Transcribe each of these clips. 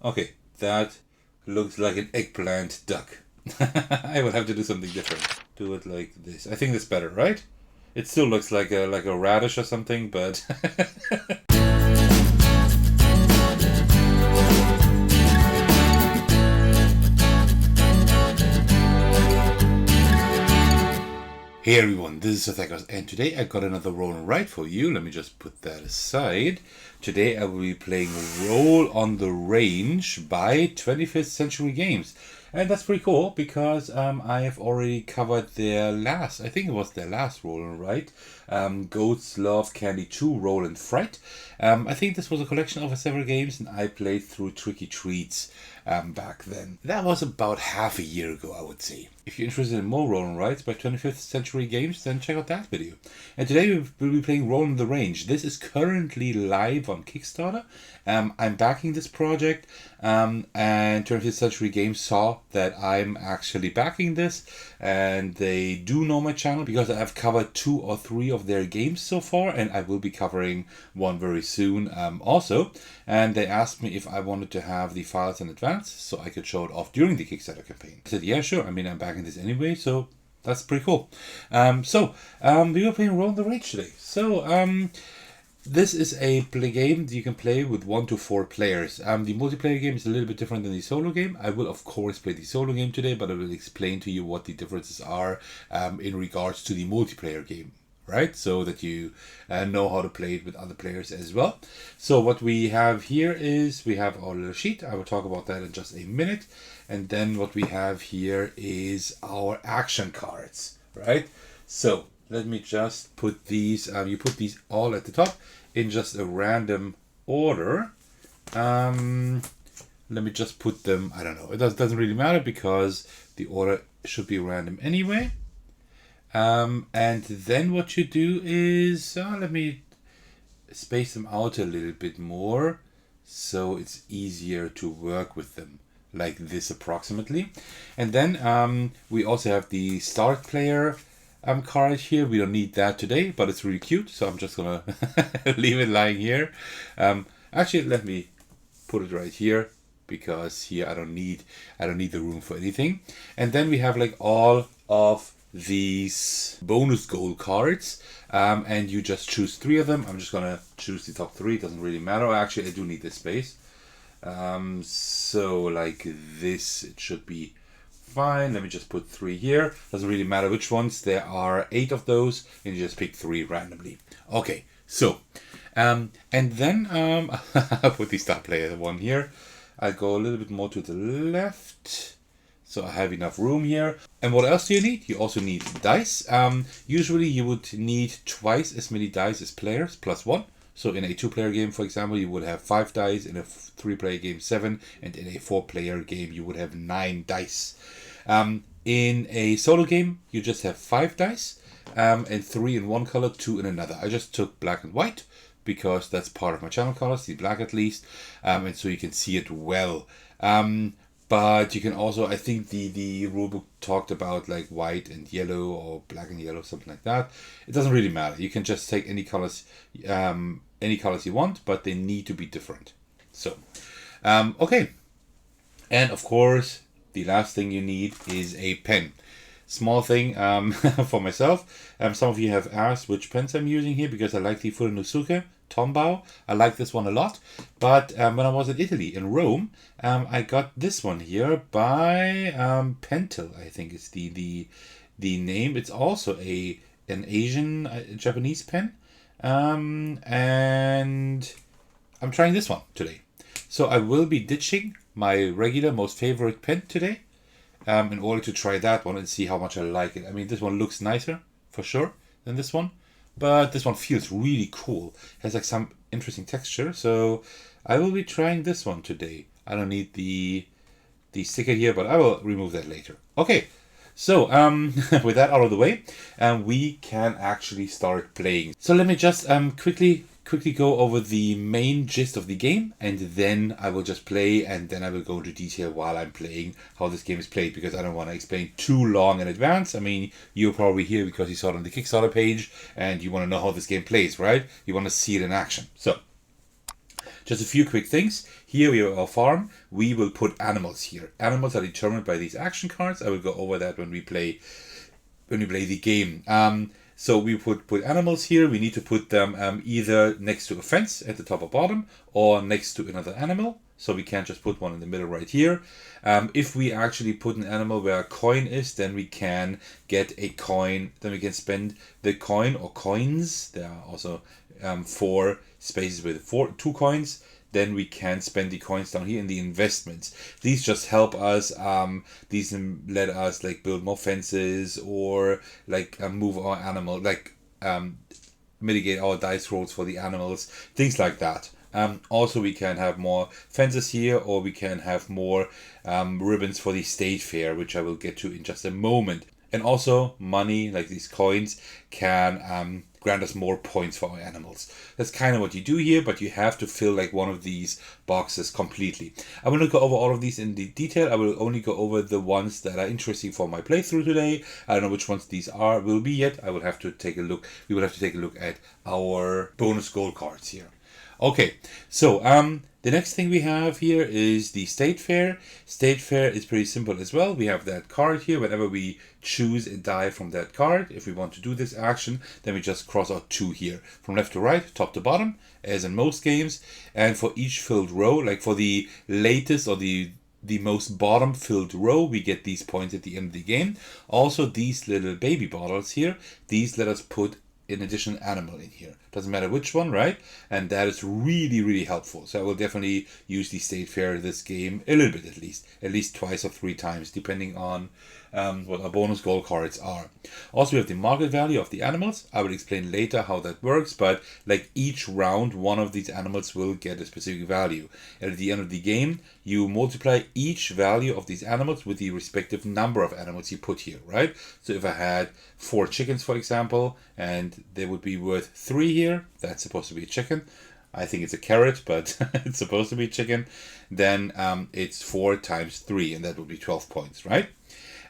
Okay, that looks like an eggplant duck. I would have to do something different. Do it like this. I think that's better, right? It still looks like a radish or something, but Hey everyone, this is Athakos, and today I got another roll and write for you. Let me just put that aside. Today I will be playing Roll on the Range by 25th Century Games. And that's pretty cool because I have already covered their last, I think it was their last roll and write, Goats Love Candy 2 Roll and Fright. I think this was a collection of several games, and I played through Tricky Treats back then. That was about half a year ago, I would say. If you're interested in more roll and writes by 25th Century Games, then check out that video. And today we'll be playing Roll on the Range. This is currently live on Kickstarter. I'm backing this project, and 25th Century Games saw that I'm actually backing this, and they do know my channel because I have covered 2 or 3 of their games so far, and I will be covering one very soon also. And they asked me if I wanted to have the files in advance so I could show it off during the Kickstarter campaign. I said, yeah, sure. I mean, I'm backing this anyway, so that's pretty cool. We were playing Roll on the Range today. This is a game that you can play with 1 to 4 players. The multiplayer game is a little bit different than the solo game. I will, of course, play the solo game today, but I will explain to you what the differences are in regards to the multiplayer game, right? So that you know how to play it with other players as well. So what we have here is we have our little sheet. I will talk about that in just a minute. And then what we have here is our action cards, right? So let me just put these, you put these all at the top in just a random order. Let me just put them, I don't know, it doesn't really matter because the order should be random anyway. And then what you do is, let me space them out a little bit more so it's easier to work with them, like this approximately. And then we also have the start player card here. We don't need that today, but it's really cute, so I'm just gonna leave it lying here. Actually, let me put it right here because here I don't need the room for anything. And then we have like all of these bonus goal cards, and you just choose 3 of them. I'm just gonna choose the top 3. It doesn't really matter. Actually, I do need this space. So like this, it should be fine. Let me just put 3 here. Doesn't really matter which ones. There are 8 of those, and you just pick 3 randomly. Okay, so and then I'll put the start player one here. I'll go a little bit more to the left, so I have enough room here. And what else do you need? You also need dice. Usually you would need twice as many dice as players, plus 1. So in a 2-player game, for example, you would have 5 dice. In a 3-player game, 7. And in a 4-player game, you would have 9 dice. In a solo game, you just have 5 dice. And 3 in one color, 2 in another. I just took black and white because that's part of my channel colors, the black at least. And so you can see it well. But you can also, I think the rulebook talked about like white and yellow or black and yellow, something like that. It doesn't really matter. You can just take any colors you want, but they need to be different. So, okay. And of course, the last thing you need is a pen. Small thing for myself. Some of you have asked which pens I'm using here because I like the Furunosuke Tombow. I like this one a lot. But when I was in Italy, in Rome, I got this one here by Pentel, I think is the name. It's also an Asian Japanese pen. And I'm trying this one today. So I will be ditching my regular most favorite pen today in order to try that one and see how much I like it. I mean, this one looks nicer for sure than this one, but this one feels really cool. Has like some interesting texture. So I will be trying this one today. I don't need the sticker here, but I will remove that later. Okay. So, with that out of the way, we can actually start playing. So let me just quickly go over the main gist of the game, and then I will just play, and then I will go into detail while I'm playing how this game is played, because I don't want to explain too long in advance. I mean, you're probably here because you saw it on the Kickstarter page, and you want to know how this game plays, right? You want to see it in action. So, Just a few quick things. Here we have our farm. We will put animals here. Animals are determined by these action cards. I will go over that when we play the game. So we put animals here. We need to put them either next to a fence at the top or bottom, or next to another animal. So we can't just put one in the middle right here. If we actually put an animal where a coin is, then we can get a coin. Then we can spend the coin or coins. There are also 4 spaces with 2 coins. Then we can spend the coins down here in the investments. These just help us. These let us like build more fences, or like move our animal, like mitigate our dice rolls for the animals, things like that. Also, we can have more fences here, or we can have more ribbons for the state fair, which I will get to in just a moment. And also, money, like these coins, can grant us more points for our animals. That's kind of what you do here, but you have to fill like one of these boxes completely. I will not go over all of these in the detail. I will only go over the ones that are interesting for my playthrough today. I don't know which ones these will be yet. I will have to take a look. We will have to take a look at our bonus gold cards here. Okay, so the next thing we have here is the State Fair. State Fair is pretty simple as well. We have that card here. Whenever we choose a die from that card, if we want to do this action, then we just cross out 2 here. From left to right, top to bottom, as in most games. And for each filled row, like for the latest or the most bottom filled row, we get these points at the end of the game. Also, these little baby bottles here, these let us put in addition animal in here. Doesn't matter which one, right? And that is really, really helpful. So I will definitely use the State Fair this game a little bit at least twice or 3 times, depending on what our bonus gold cards are. Also, we have the market value of the animals. I will explain later how that works, but like each round, one of these animals will get a specific value. And at the end of the game, you multiply each value of these animals with the respective number of animals you put here, right? So if I had 4 chickens, for example, and they would be worth 3 here, that's supposed to be a chicken. I think it's a carrot, but it's supposed to be chicken. Then it's 4 times 3, and that would be 12 points, right?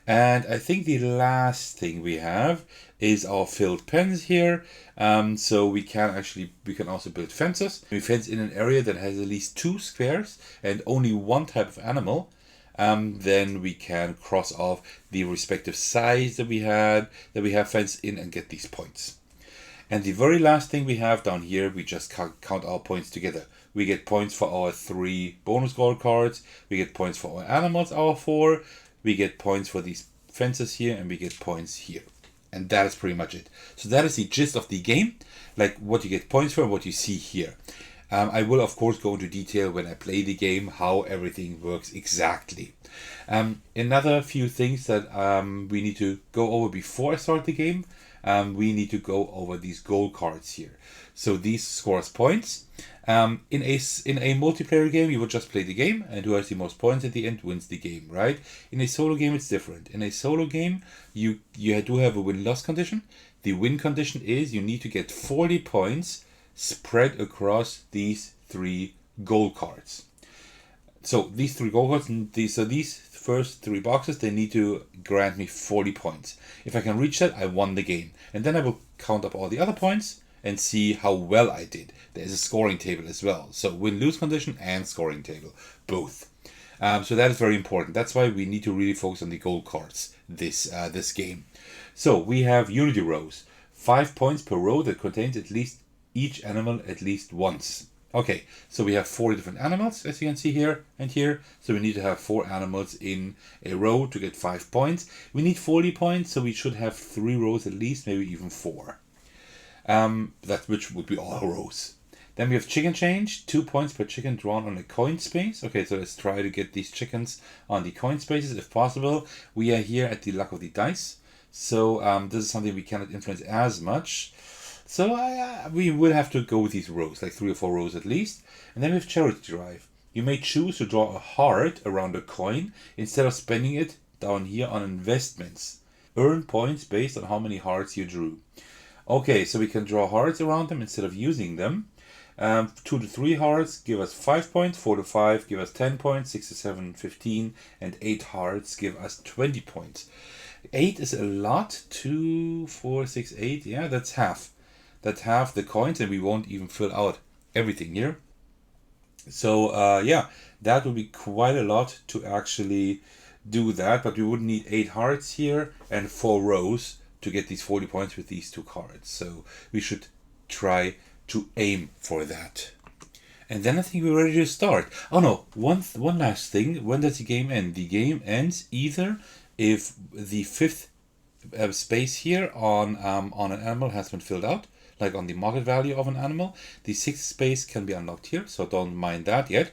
And I think the last thing we have is our filled pens here. So we can also build fences. We fence in an area that has at least 2 squares and only 1 type of animal. Then we can cross off the respective size that we have fenced in and get these points. And the very last thing we have down here, we just count our points together. We get points for our 3 bonus gold cards. We get points for our animals, our 4. We get points for these fences here, and we get points here. And that is pretty much it. So that is the gist of the game, like what you get points for and what you see here. I will, of course, go into detail when I play the game, how everything works exactly. Another few things that we need to go over before I start the game. We need to go over these gold cards here. So these scores points. In a multiplayer game, you would just play the game, and who has the most points at the end wins the game, right? In a solo game, it's different. In a solo game, you do have a win-loss condition. The win condition is you need to get 40 points spread across these 3 gold cards. So these 3 gold cards, these first 3 boxes, they need to grant me 40 points. If I can reach that, I won the game. And then I will count up all the other points and see how well I did. There is a scoring table as well. So win-lose condition and scoring table, both. So that is very important. That's why we need to really focus on the gold cards this game. So we have unity rows. 5 points per row that contains at least each animal at least once. Okay, so we have 4 different animals, as you can see here and here. So we need to have 4 animals in a row to get 5 points. We need 40 points, so we should have 3 rows at least, maybe even 4. Which would be all rows. Then we have chicken change, 2 points per chicken drawn on a coin space. Okay, so let's try to get these chickens on the coin spaces if possible. We are here at the luck of the dice. So this is something we cannot influence as much. So we will have to go with these rows, like 3 or 4 rows at least. And then we have charity drive. You may choose to draw a heart around a coin instead of spending it down here on investments. Earn points based on how many hearts you drew. Okay, so we can draw hearts around them instead of using them. 2 to 3 hearts give us 5 points, 4 to 5 give us 10 points, 6 to 7, 15, and 8 hearts give us 20 points. 8 is a lot. 2, 4, 6, 8. Yeah, that's half. That's half the coins, and we won't even fill out everything here. So yeah, that would be quite a lot to actually do that, but we would need 8 hearts here and 4 rows to get these 40 points with these 2 cards. So we should try to aim for that. And then I think we're ready to start. Oh no, one last thing. When does the game end? The game ends either if the 5th space here on an animal has been filled out, like on the market value of an animal. The 6th space can be unlocked here, so don't mind that yet.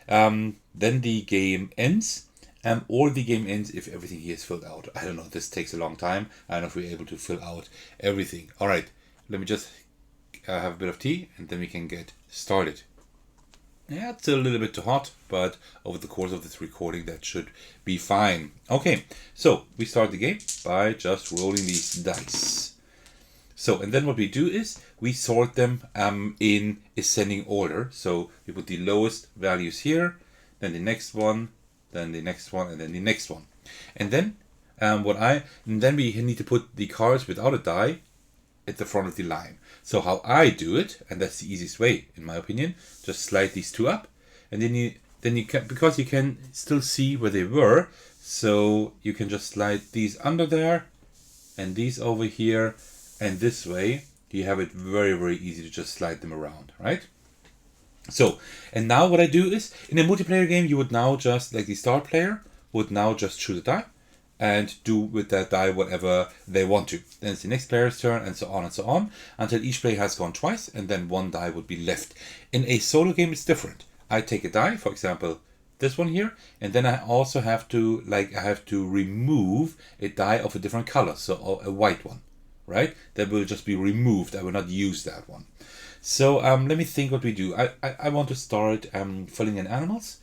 Then the game ends, or the game ends if everything here is filled out. I don't know, this takes a long time. I don't know if we're able to fill out everything. All right, let me just have a bit of tea and then we can get started. Yeah, it's a little bit too hot, but over the course of this recording, that should be fine. Okay, so we start the game by just rolling these dice. So, and then what we do is we sort them in ascending order. So we put the lowest values here, then the next one, then the next one, and then the next one. And then then we need to put the cards without a die at the front of the line. So how I do it, and that's the easiest way in my opinion, just slide these 2 up, and then you can, because you can still see where they were, so you can just slide these under there and these over here, and this way you have it very, very easy to just slide them around, right? So, and now what I do is, in a multiplayer game, you would now just, like the start player, would now just choose a die and do with that die whatever they want to. Then it's the next player's turn, and so on, until each player has gone twice, and then 1 die would be left. In a solo game, it's different. I take a die, for example, this one here, and then I also have to, remove a die of a different color, so a white one, right? That will just be removed. I will not use that one. So let me think what we do. I want to start filling in animals.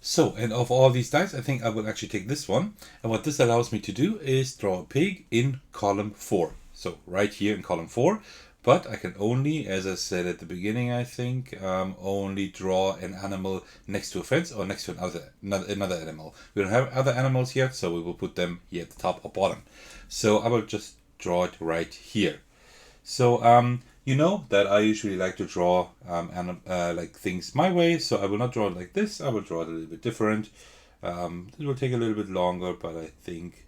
So, and of all these dice, I think I will actually take this one. And what this allows me to do is draw a pig in column 4. So, right here in column 4. But I can only, as I said at the beginning, I think, only draw an animal next to a fence or next to another animal. We don't have other animals yet, so we will put them here at the top or bottom. So, I will just draw it right here. So, you know that I usually like to draw things my way, so I will not draw it like this. I will draw it a little bit different. It will take a little bit longer, but I think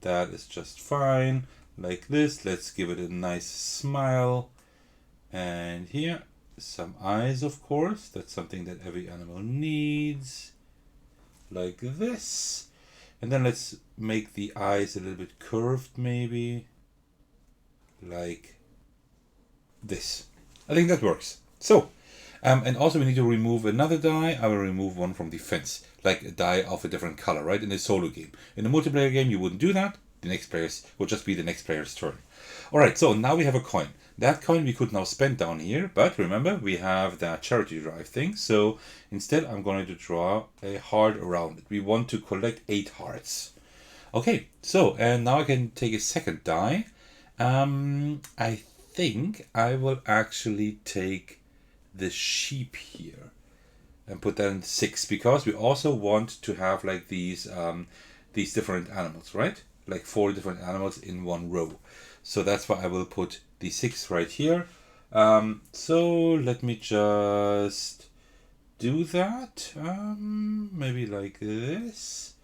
that is just fine. Like this. Let's give it a nice smile. And here, some eyes, of course. That's something that every animal needs. Like this. And then let's make the eyes a little bit curved, maybe. Like this. I think that works. So, and also we need to remove another die. I will remove one from the fence, like a die of a different color, right? In a solo game. In a multiplayer game, you wouldn't do that. The next player's will just be the next player's turn. All right, so now we have a coin. That coin we could now spend down here, but remember we have that charity drive thing. So instead, I'm going to draw a heart around it. We want to collect 8 hearts. Okay, so and now I can take a second die. I think I will actually take the sheep here and put that in 6, because we also want to have like these different animals, right? Like 4 different animals in one row. So that's why I will put the 6 right here. So let me just do that. Maybe like this.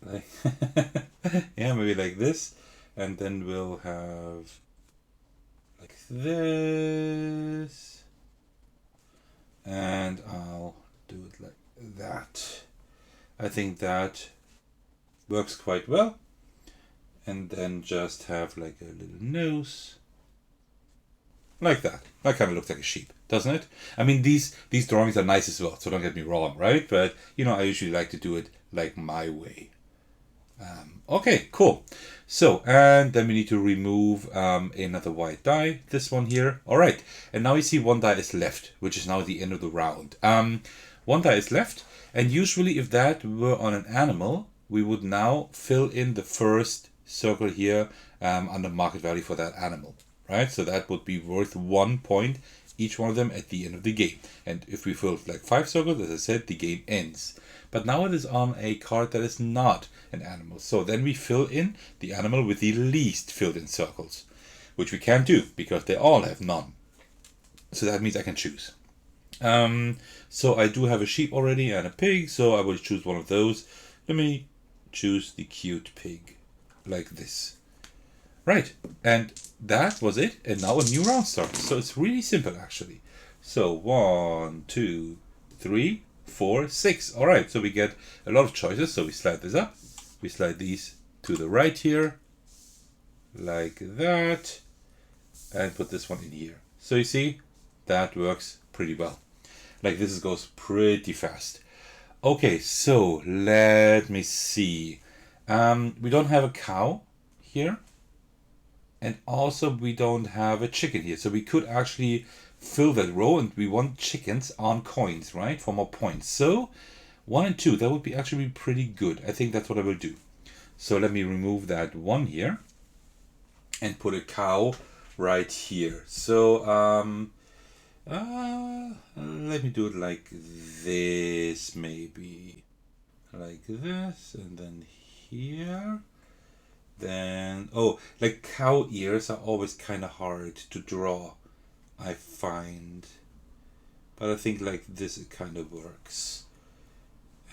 Like yeah, maybe like this. And then we'll have like this, and I'll do it like that. I think that works quite well. And then just have like a little nose, like that. That kind of looks like a sheep, doesn't it? I mean, these drawings are nice as well, so don't get me wrong, right? But you know, I usually like to do it like my way. Okay, cool. So, and then we need to remove another white die, this one here. All right, and now you see 1 die is left, which is now the end of the round. 1 die is left, and usually if that were on an animal, we would now fill in the first circle here under market value for that animal, right? So that would be worth 1 point, each one of them at the end of the game. And if we fill like 5 circles, as I said, the game ends. But now it is on a card that is not an animal. So then we fill in the animal with the least filled in circles, which we can't do because they all have none. So that means I can choose. So I do have a sheep already and a pig, so I will choose one of those. Let me choose the cute pig, like this. Right, and that was it, and now a new round starts. So it's really simple actually. So 1, 2, 3, 4, 6. All right, so we get a lot of choices. So we slide this up, we slide these to the right here, like that, and put this one in here. So you see, that works pretty well. Like this goes pretty fast. Okay, so let me see. We don't have a cow here. And also we don't have a chicken here. So we could actually fill that row, and we want chickens on coins, right? For more points. So 1 and 2, that would be actually pretty good. I think that's what I will do. So let me remove that one here and put a cow right here. So let me do it like this, maybe. Like this, and then here. Then, oh, like cow ears are always kind of hard to draw, I find. But I think like this it kind of works.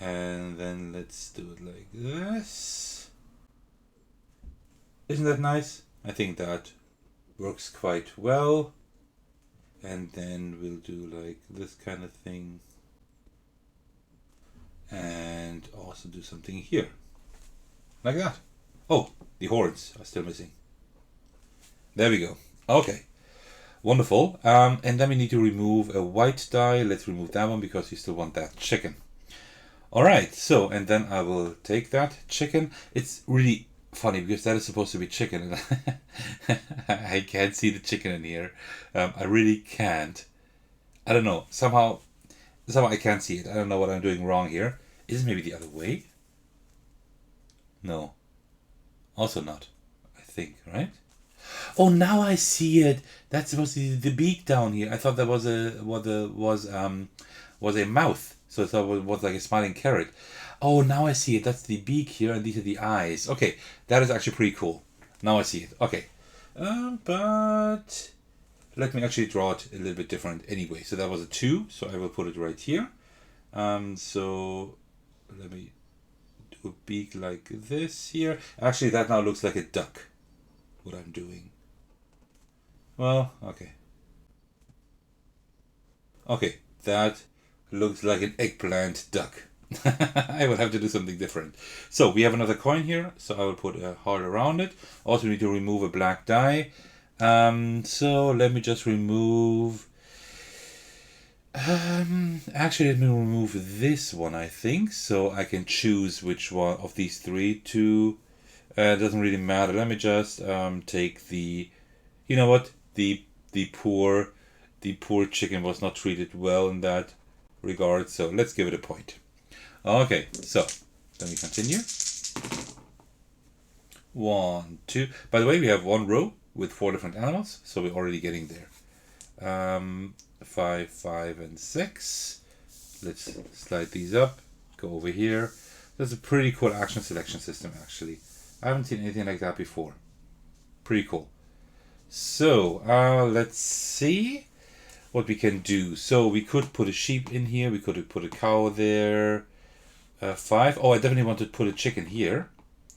And then let's do it like this. Isn't that nice? I think that works quite well. And then we'll do like this kind of thing. And also do something here. Like that. Oh, the horns are still missing. There we go. Okay. Wonderful. And then we need to remove a white die. Let's remove that one because we still want that chicken. Alright, so, and then I will take that chicken. It's really funny because that is supposed to be chicken. And I can't see the chicken in here. I really can't. I don't know. Somehow I can't see it. I don't know what I'm doing wrong here. Is it maybe the other way? No. Also not, I think, right? Oh, now I see it. That's supposed to be the beak down here. I thought that was a mouth. So I thought it was like a smiling carrot. Oh, now I see it. That's the beak here, and these are the eyes. Okay, that is actually pretty cool. Now I see it. Okay, but let me actually draw it a little bit different anyway. So that was a 2. So I will put it right here. So let me do a beak like this here. Actually, that now looks like a duck. What I'm doing. Well, okay. Okay, that looks like an eggplant duck. I will have to do something different. So we have another coin here, so I will put a heart around it. Also need to remove a black die. So let me just remove... actually let me remove this one, I think, so I can choose which one of these 3 to... it doesn't really matter. Let me just take the... You know what? The poor chicken was not treated well in that regard, so let's give it a point. Okay, so let me continue. 1, 2. By the way, we have one row with 4 different animals, so we're already getting there. 5, 5, and 6. Let's slide these up. Go over here. That's a pretty cool action selection system, actually. I haven't seen anything like that before. Pretty cool. So, let's see what we can do. So we could put a sheep in here. We could put a cow there. 5. Oh, I definitely want to put a chicken here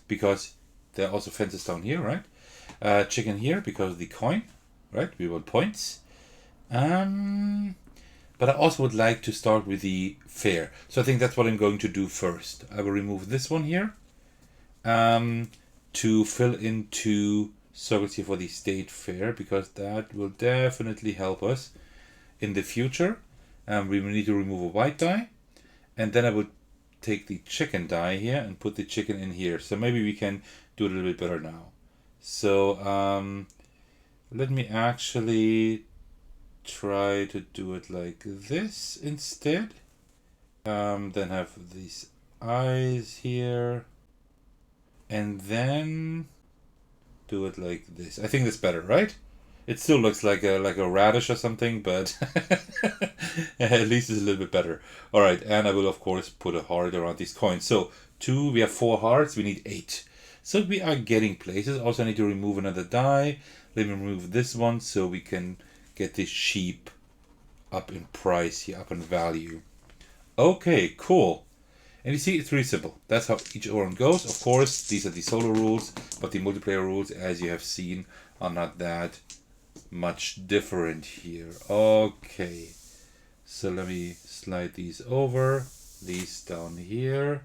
because there are also fences down here, right? Chicken here because of the coin, right? We want points. But I also would like to start with the fair. So I think that's what I'm going to do first. I will remove this one here to fill in 2 circles here for the state fair because that will definitely help us in the future. We will need to remove a white die, and then I would take the chicken die here and put the chicken in here. So maybe we can do it a little bit better now. So let me actually try to do it like this instead. Then have these eyes here, and then do it like this. I think that's better, right? It still looks like a radish or something, but at least it's a little bit better. All right, and I will of course put a heart around these coins. So 2, we have 4 hearts. We need 8. So we are getting places. Also, I need to remove another die. Let me remove this one so we can get this sheep up in price here, up in value. Okay, cool. And you see, it's really simple. That's how each round goes. Of course, these are the solo rules, but the multiplayer rules, as you have seen, are not that much different here. Okay, so let me slide these over, these down here.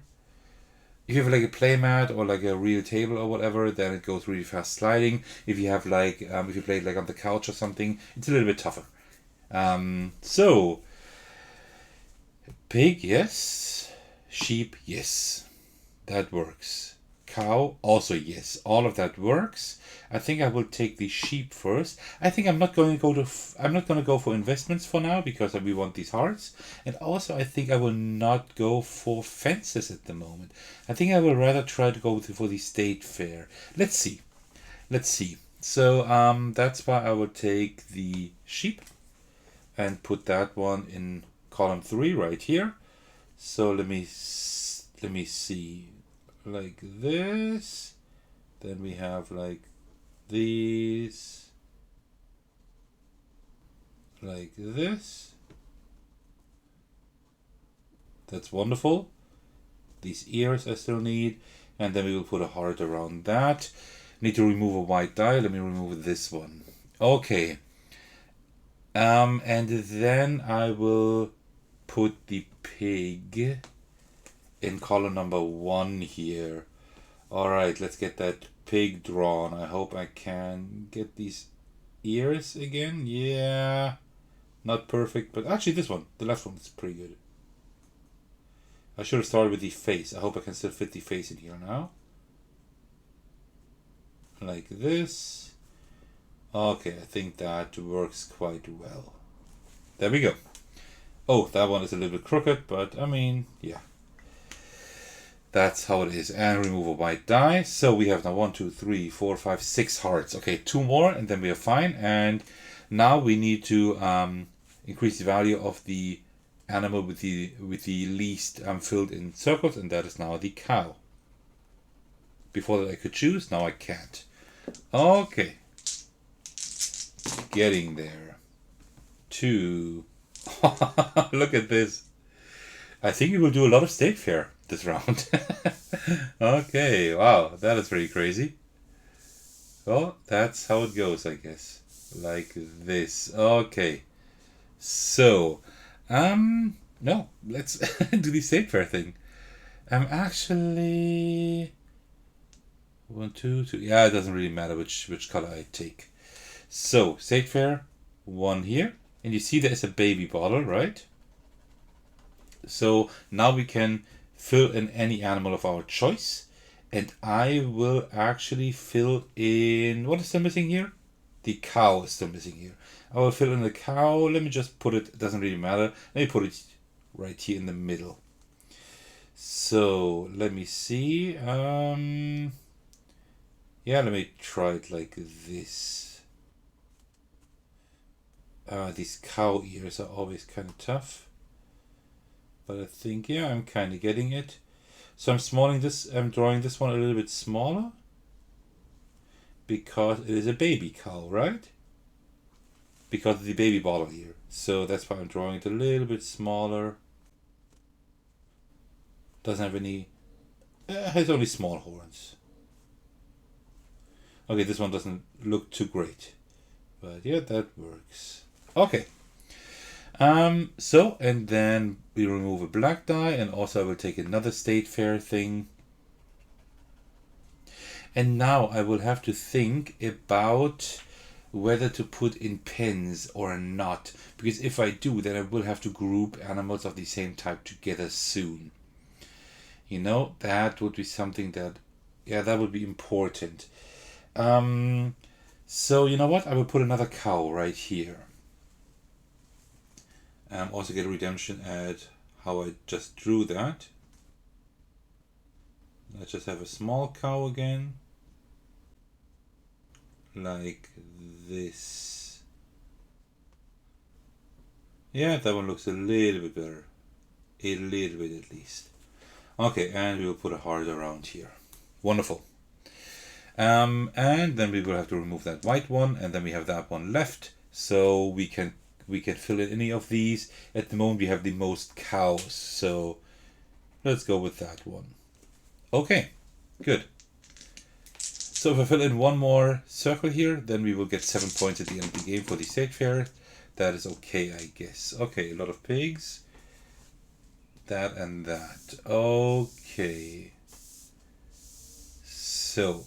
If you have like a playmat or like a real table or whatever, then it goes really fast sliding. If you have like, if you play it like on the couch or something, it's a little bit tougher. So, pig, yes. Sheep, yes. That works. Cow, also yes. All of that works. I think I will take the sheep first. I think I'm not going to go to. I'm not going to go for investments for now because we want these hearts. And also, I think I will not go for fences at the moment. I think I will rather try to go for the state fair. Let's see. Let's see. So that's why I will take the sheep and put that one in column 3 right here. So let me see, like this. Then we have like these, like this. That's wonderful. These ears I still need, and then we will put a heart around that. Need to remove a white die. Let me remove this one. Okay. And then I will put the pig in column number 1 here. Alright, let's get that pig drawn. I hope I can get these ears again. Yeah, not perfect, but actually this one, the left one, is pretty good. I should have started with the face. I hope I can still fit the face in here now. Like this. Okay, I think that works quite well. There we go. Oh, that one is a little bit crooked, but I mean, yeah. That's how it is. And remove a white die. So we have now 1, 2, 3, 4, 5, 6 hearts. Okay, 2 more and then we are fine. And now we need to increase the value of the animal with the least filled in circles, and that is now the cow. Before that I could choose, now I can't. Okay. Getting there. 2. Look at this. I think we will do a lot of state fair this round. Okay, wow, that is pretty crazy. Well, that's how it goes, I guess. Like this. Okay. So, no, let's do the state fair thing. Actually, 1, 2, 2. Yeah, it doesn't really matter which color I take. So, state fair, 1 here. And you see there's a baby bottle, right? So now we can fill in any animal of our choice. And I will actually fill in... What is still missing here? The cow is still missing here. I will fill in the cow. Let me just put it... It doesn't really matter. Let me put it right here in the middle. So, let me see. Yeah, let me try it like this. These cow ears are always kind of tough. But I think, yeah, I'm kind of getting it. So I'm drawing this one a little bit smaller. Because it is a baby cow, right? Because of the baby bottle here. So that's why I'm drawing it a little bit smaller. Doesn't have any... has only small horns. Okay, this one doesn't look too great. But yeah, that works. Okay. So, and then we remove a black die, and also I will take another state fair thing. And now I will have to think about whether to put in pens or not. Because if I do, then I will have to group animals of the same type together soon. You know, that would be something that, yeah, that would be important. So, you know what? I will put another cow right here. Also get a redemption at how I just drew that. Let's just have a small cow again. Like this. Yeah, that one looks a little bit better. A little bit at least. Okay, and we will put a heart around here. Wonderful. And then we will have to remove that white one, and then we have that one left. So we can we can fill in any of these. At the moment we have the most cows, so let's go with that one. Okay, good. So if I fill in one more circle here, then we will get 7 points at the end of the game for the state fair. That is okay, I guess. Okay, a lot of pigs. That and that. Okay. So,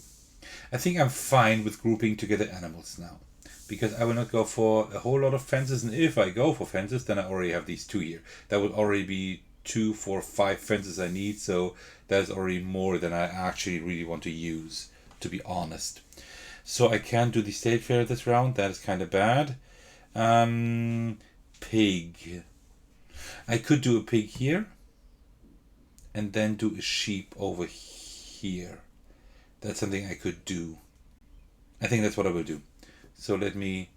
I think I'm fine with grouping together animals now. Because I will not go for a whole lot of fences, and if I go for fences, then I already have these two here. That will already be 2, 4, 5 fences I need, so that's already more than I actually really want to use, to be honest. So I can't do the state fair this round, that is kind of bad. Pig. I could do a pig here, and then do a sheep over here. That's something I could do. I think that's what I will do. So let me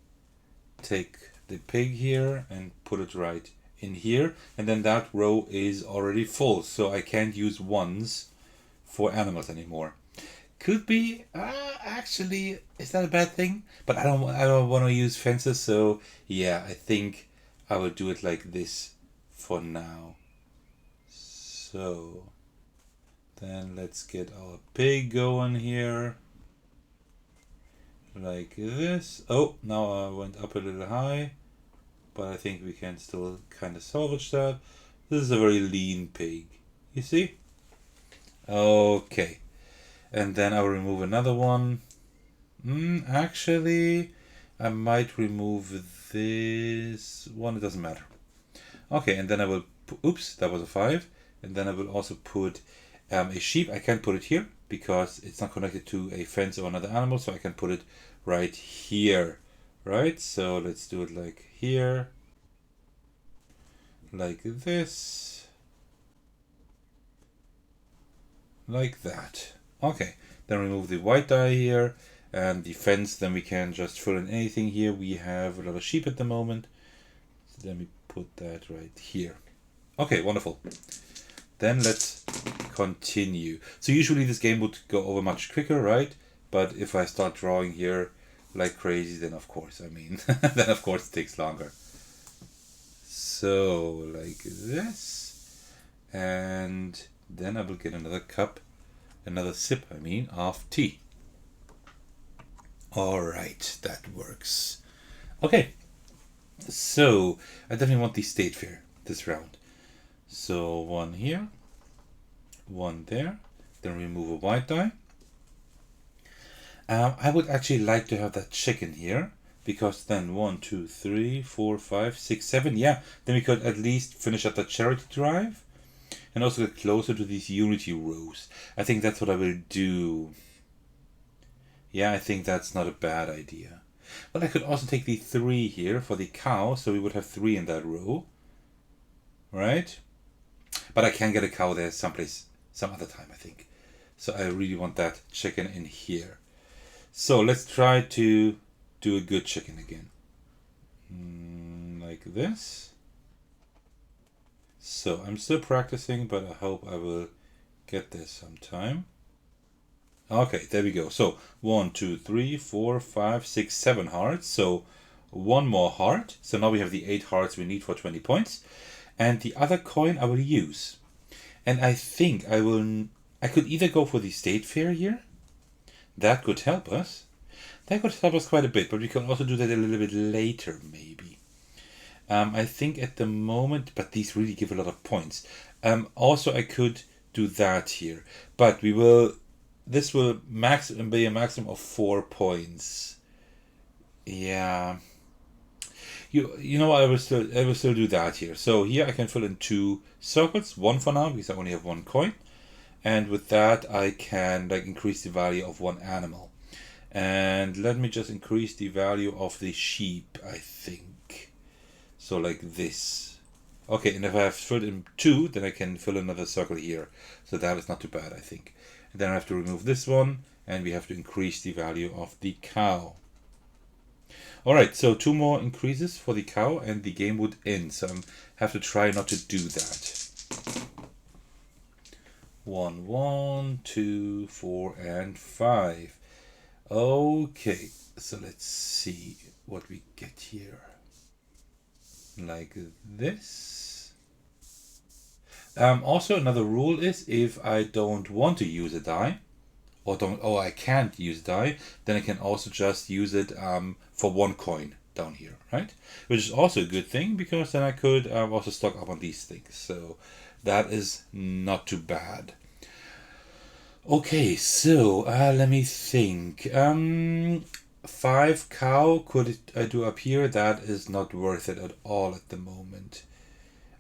take the pig here and put it right in here, and then that row is already full, so I can't use ones for animals anymore. Could be actually, is that a bad thing? But I don't want to use fences, so yeah, I think I will do it like this for now. So then let's get our pig going here. Like this. Oh, now I went up a little high, but I think we can still kind of salvage that. This is a very lean pig, you see? Okay, and then I'll remove another one. Actually, I might remove this one, it doesn't matter. Okay, and then I will, oops, that was a 5. And then I will also put a sheep. I can't put it here because it's not connected to a fence or another animal, so I can put it right here, right? So let's do it like here, like this, like that. Okay, then remove the white dye here and the fence. Then we can just fill in anything here. We have a lot of sheep at the moment, so let me put that right here. Okay, wonderful. Then let's continue. So usually this game would go over much quicker, right? But if I start drawing here like crazy, then of course, then of course it takes longer. So like this, and then I will get another sip of tea. All right, that works. Okay, so I definitely want the state fair this round. So one here, one there, then remove a white die. I would actually like to have that chicken here, because then 1, 2, 3, 4, 5, 6, 7, yeah, then we could at least finish up the charity drive and also get closer to these unity rows. I think that's what I will do. Yeah, I think that's not a bad idea. But I could also take the 3 here for the cow, so we would have 3 in that row, right? But I can get a cow there someplace, some other time, I think. So I really want that chicken in here. So let's try to do a good chicken again. Like this. So I'm still practicing, but I hope I will get this sometime. Okay, there we go. So 1, 2, 3, 4, 5, 6, 7 hearts. So one more heart. So now we have the 8 hearts we need for 20 points. And the other coin I will use. And I think I could either go for the state fair here. That could help us. That could help us quite a bit, but we can also do that a little bit later, maybe. I think at the moment, but these really give a lot of points. Also, I could do that here, but this will be a maximum of 4 points. Yeah. You know what, I will still do that here. So here I can fill in 2 circles, 1 for now because I only have 1 coin, and with that I can increase the value of 1 animal. And let me just increase the value of the sheep, I think. So like this. Okay, and if I have filled in 2, then I can fill another circle here. So that is not too bad, I think. And then I have to remove this one, and we have to increase the value of the cow. Alright, so 2 more increases for the cow and the game would end. So I have to try not to do that. 1, 1, 2, 4, and 5. Okay, so let's see what we get here. like this. Also, another rule is if I don't want to use a die, or I can't use a die, then I can also just use it for 1 coin down here, right? Which is also a good thing, because then I could also stock up on these things. So that is not too bad. Okay, so let me think. 5 cow could I do up here? That is not worth it at all at the moment.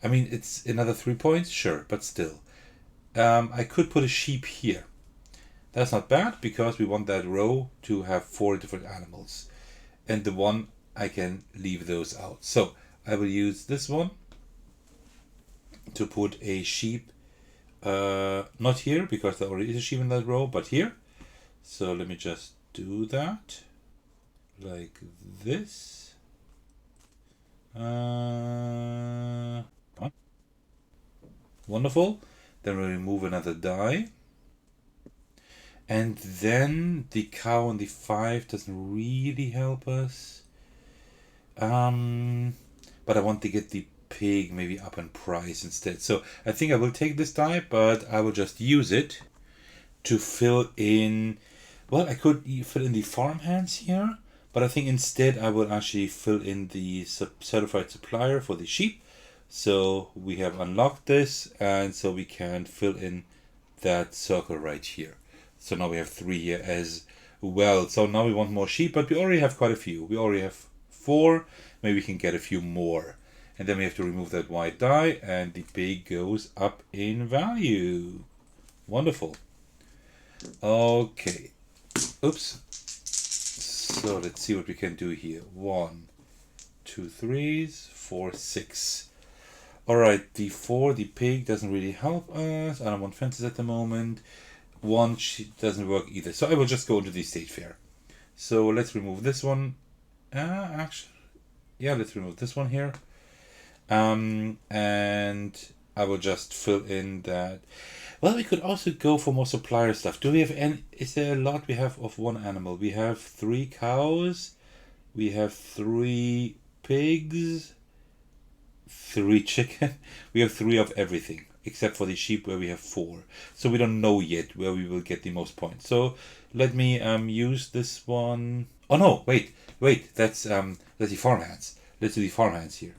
I mean, it's another 3 points, sure, but still. I could put a sheep here. That's not bad, because we want that row to have 4 different animals. And the one, I can leave those out. So I will use this one to put a sheep, not here, because there already is a sheep in that row, but here. So let me just do that, like this. Wonderful. Then we remove another die. And then the cow on the 5 doesn't really help us. But I want to get the pig maybe up in price instead. So I think I will take this die, but I will just use it to fill in. Well, I could fill in the farmhands here, but I think instead I will actually fill in the certified supplier for the sheep. So we have unlocked this, and so we can fill in that circle right here. So now we have 3 here as well. So now we want more sheep, but we already have quite a few. We already have 4. Maybe we can get a few more. And then we have to remove that white die, and the pig goes up in value. Wonderful. Okay. Oops. So let's see what we can do here. 1, 2, 3, 4, 6. Alright, the 4, the pig doesn't really help us. I don't want fences at the moment. 1 doesn't work either. So I will just go into the state fair. So let's remove this one. Actually, yeah, let's remove this one here. And I will just fill in that. Well, we could also go for more supplier stuff. Do we have any? Is there a lot we have of one animal? We have 3 cows. We have 3 pigs. 3 chicken. We have 3 of everything, except for the sheep where we have 4. So we don't know yet where we will get the most points. So let me use this one. Oh no, wait. That's the farmhands. Let's do the farmhands here.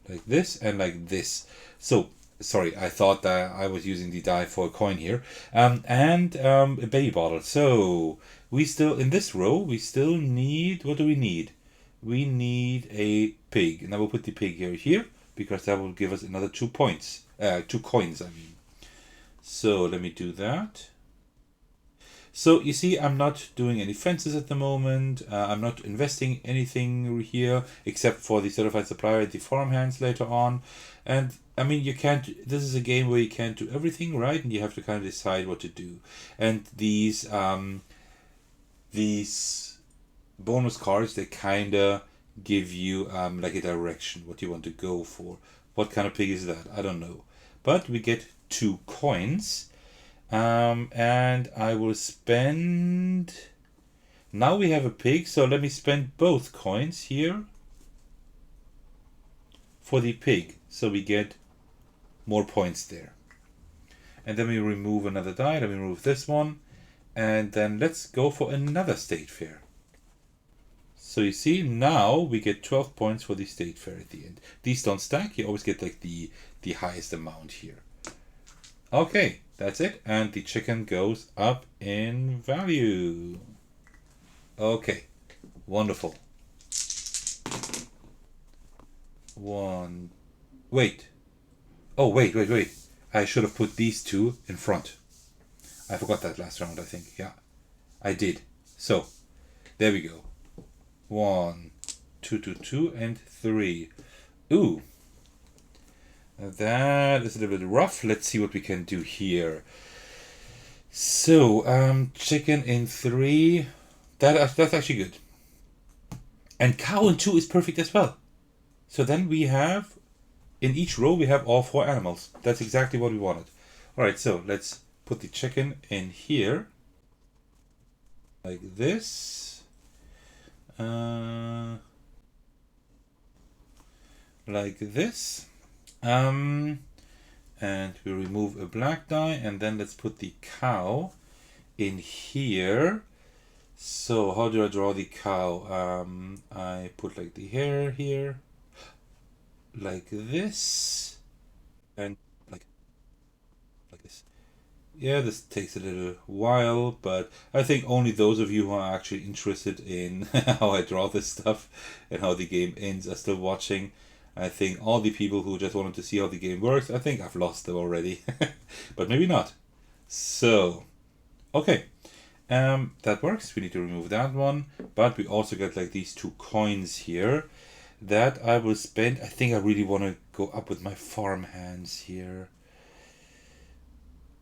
Like this and like this. So sorry, I thought that I was using the die for a coin here. And a baby bottle. So we still, in this row, we still need, what do we need? We need a pig. And I will put the pig here, because that will give us another 2 points. 2 coins, I mean. So let me do that. So you see, I'm not doing any fences at the moment. I'm not investing anything here, except for the certified supplier, the farmhands later on. And I mean, you can't, this is a game where you can't do everything, right? And you have to kind of decide what to do. And these bonus cards, they kind of give you like a direction, what you want to go for. What kind of pig is that? I don't know. But we get 2 coins. And I will spend. Now we have a pig, so let me spend both coins here for the pig, so we get more points there. And then we remove another die. Let me remove this one, and then let's go for another state fair. So you see, now we get 12 points for the state fair at the end. These don't stack. You always get like the highest amount here. Okay, that's it. And the chicken goes up in value. Okay, wonderful. Wait. Oh, wait. I should have put these 2 in front. I forgot that last round, I think. Yeah, I did. So, there we go. 1, 2, 2, 2, and 3. Ooh. That is a little bit rough. Let's see what we can do here. So, chicken in 3. That's actually good. And cow in 2 is perfect as well. So then we have, in each row, we have all 4 animals. That's exactly what we wanted. Alright, so let's put the chicken in here. Like this. like this. And we remove a black die, and then let's put the cow in here. So how do I draw the cow? I put like the hair here, like this, and like this. Yeah, this takes a little while, but I think only those of you who are actually interested in how I draw this stuff and how the game ends are still watching. I think all the people who just wanted to see how the game works, I think I've lost them already. But maybe not. So, okay. That works. We need to remove that one. But we also got like these 2 coins here that I will spend. I think I really want to go up with my farm hands here.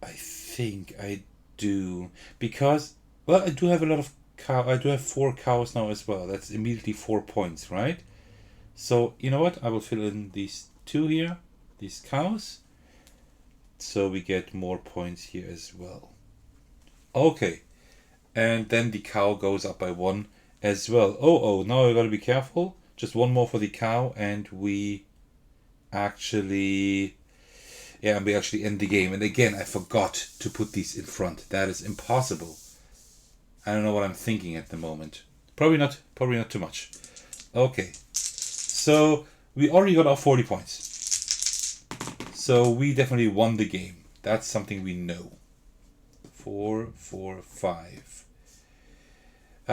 I think I do. Because, well, I do have a lot of cow. I do have 4 cows now as well. That's immediately 4 points, right? So, you know what? I will fill in these 2 here. These cows. So we get more points here as well. Okay. And then the cow goes up by 1 as well. Oh, now we gotta be careful. Just 1 more for the cow, and we actually... Yeah, and we actually end the game. And again, I forgot to put these in front. That is impossible. I don't know what I'm thinking at the moment. Probably not too much. Okay. So, we already got our 40 points. So, we definitely won the game. That's something we know. 4, 4, 5.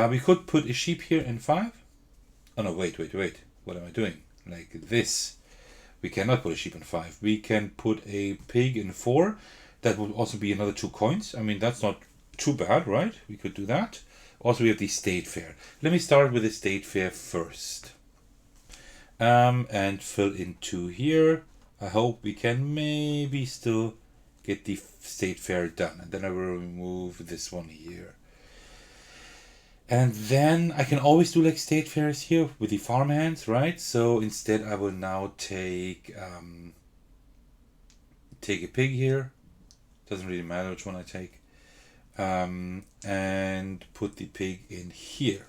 We could put a sheep here in 5. Oh no, wait. What am I doing? Like this. We cannot put a sheep in 5. We can put a pig in 4. That would also be another 2 coins. I mean, that's not too bad, right? We could do that. Also, we have the state fair. Let me start with the state fair first. And fill in 2 here. I hope we can maybe still get the state fair done. And then I will remove this one here. And then I can always do like state fairs here with the farmhands, right? So instead I will now take a pig here. Doesn't really matter which one I take. And put the pig in here.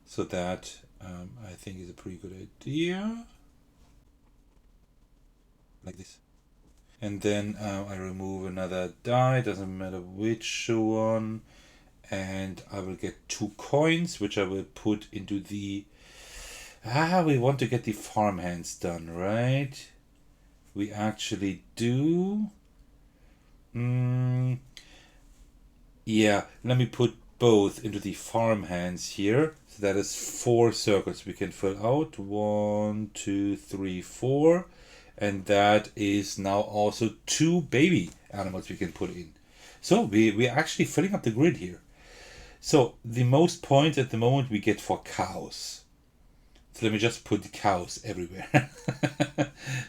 So that I think is a pretty good idea. Like this. And then I remove another die, doesn't matter which one. And I will get 2 coins, which I will put into the... we want to get the farmhands done, right? We actually do. Yeah, let me put both into the farmhands here. So that is 4 circles we can fill out. 1, 2, 3, 4. And that is now also 2 baby animals we can put in. So we're actually filling up the grid here. So the most points at the moment we get for cows. So let me just put the cows everywhere.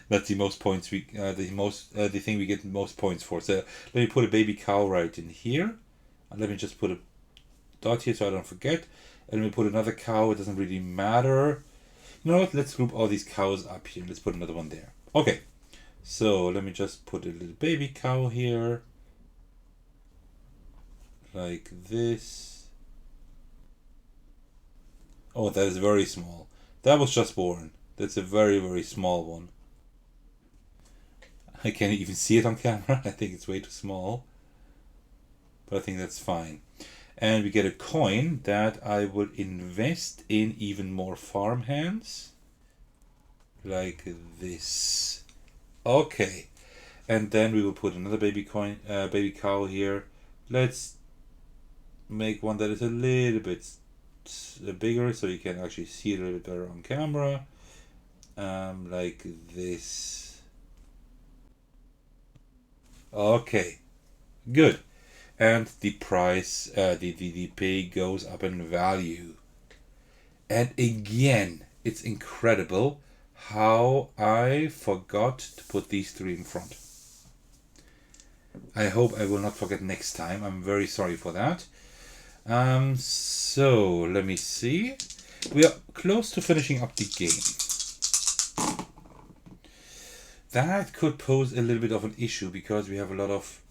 That's the most points we the thing we get the most points for. So let me put a baby cow right in here. And let me just put a dot here so I don't forget. And let me put another cow. It doesn't really matter. You know what? Let's group all these cows up here. Let's put another one there. Okay. So let me just put a little baby cow here. Like this. Oh, that is very small. That was just born. That's a very, very small one. I can't even see it on camera. I think it's way too small. But I think that's fine. And we get a coin that I will invest in even more farmhands. Like this. Okay. And then we will put another baby cow here. Let's make one that is a little bit bigger so you can actually see it a little bit better on camera. Like this. Okay, good. And the price, the pig goes up in value. And again, it's incredible how I forgot to put these 3 in front. I hope I will not forget next time. I'm very sorry for that. So let me see. We are close to finishing up the game. That could pose a little bit of an issue because we have a lot of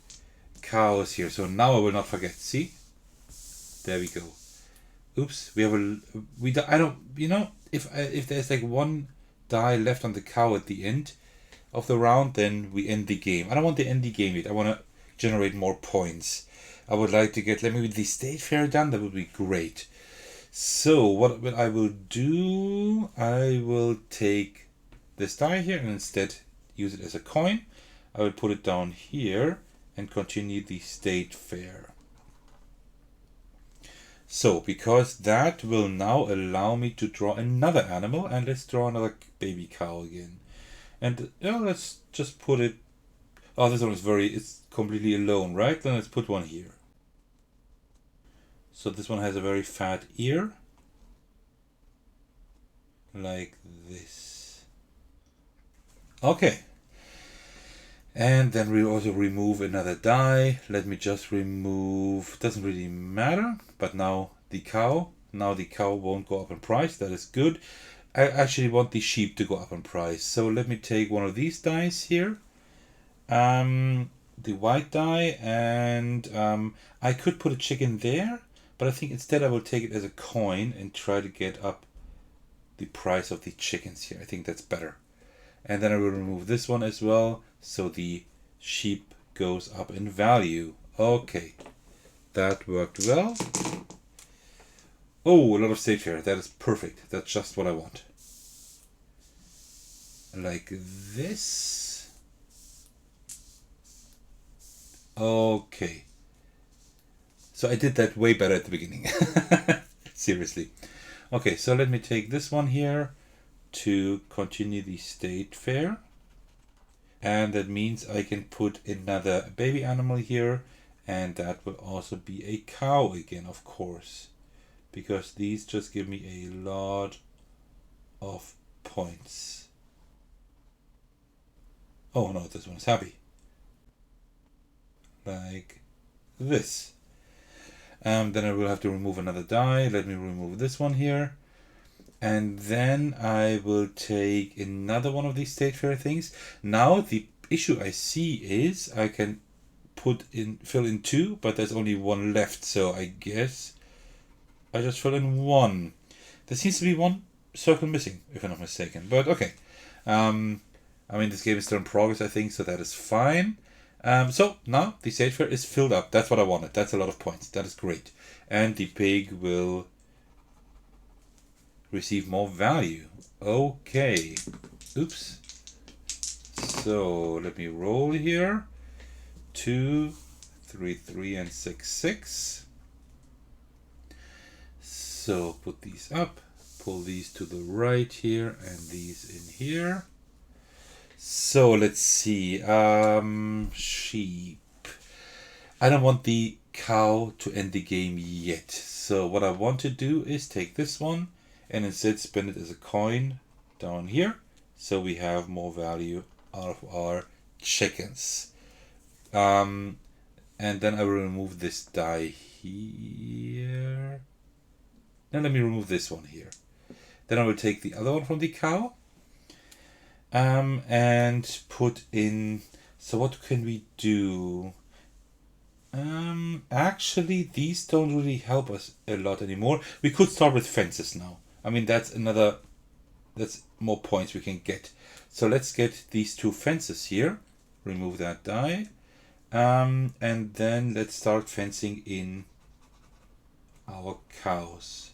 cows here. So now I will not forget. See? There we go. Oops. We have I don't, if there's like 1 die left on the cow at the end of the round, then we end the game. I don't want to end the game yet. I want to generate more points. I would like to get, let me, with the state fair done, that would be great. So what I will do, I will take this die here and instead use it as a coin. I will put it down here and continue the state fair. So because that will now allow me to draw another animal, and let's draw another baby cow again. And let's just put it, oh, this one is it's completely alone, right? Then let's put one here. So this one has a very fat ear, like this. Okay. And then we'll also remove another die. Let me just remove, doesn't really matter, but now the cow won't go up in price. That is good. I actually want the sheep to go up in price. So let me take one of these dice here. The white die, and I could put a chicken there, but I think instead I will take it as a coin and try to get up the price of the chickens here. I think that's better. And then I will remove this one as well, so the sheep goes up in value. Okay, that worked well. Oh, a lot of state fair. That is perfect. That's just what I want. Like this. Okay. So I did that way better at the beginning. Seriously. Okay, so let me take this one here to continue the state fair. And that means I can put another baby animal here, and that will also be a cow again, of course, because these just give me a lot of points. Oh no, this one is happy. Like this. Then I will have to remove another die. Let me remove this one here. And then I will take another one of these state fair things. Now the issue I see is I can fill in two, but there's only one left. So I guess I just fill in one. There seems to be one circle missing, if I'm not mistaken. But okay. I mean, this game is still in progress, I think, so that is fine. So now the stage fair is filled up. That's what I wanted. That's a lot of points. That is great. And the pig will receive more value. Okay. Oops. So let me roll here. 2, 3, 3, and 6, 6. So put these up. Pull these to the right here and these in here. So let's see. Sheep. I don't want the cow to end the game yet. So what I want to do is take this one and instead spin it as a coin down here. So we have more value out of our chickens. And then I will remove this die here. Now let me remove this one here. Then I will take the other one from the cow. And put in, so what can we do? Actually these don't really help us a lot anymore. We could start with fences now. I mean, that's more points we can get. So let's get these two fences here. Remove that die. And then let's start fencing in our cows.